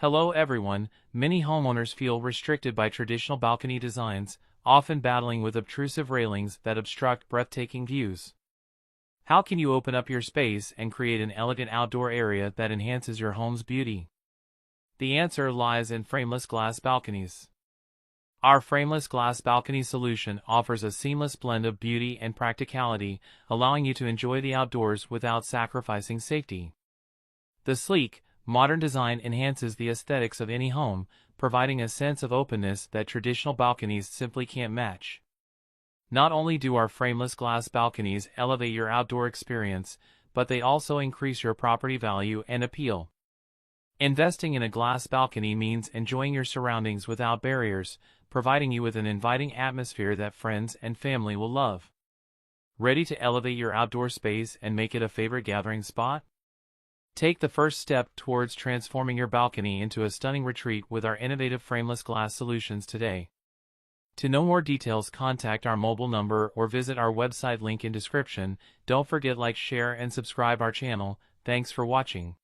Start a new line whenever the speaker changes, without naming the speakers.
Hello everyone. Many homeowners feel restricted by traditional balcony designs, often battling with obtrusive railings that obstruct breathtaking views. How can you open up your space and create an elegant outdoor area that enhances your home's beauty? The answer lies in frameless glass balconies. Our frameless glass balcony solution offers a seamless blend of beauty and practicality, allowing you to enjoy the outdoors without sacrificing safety. The sleek, modern design enhances the aesthetics of any home, providing a sense of openness that traditional balconies simply can't match. Not only do our frameless glass balconies elevate your outdoor experience, but they also increase your property value and appeal. Investing in a glass balcony means enjoying your surroundings without barriers, providing you with an inviting atmosphere that friends and family will love. Ready to elevate your outdoor space and make it a favorite gathering spot? Take the first step towards transforming your balcony into a stunning retreat with our innovative frameless glass solutions today. To know more details, contact our mobile number or visit our website link in description. Don't forget like, share and subscribe our channel. Thanks for watching.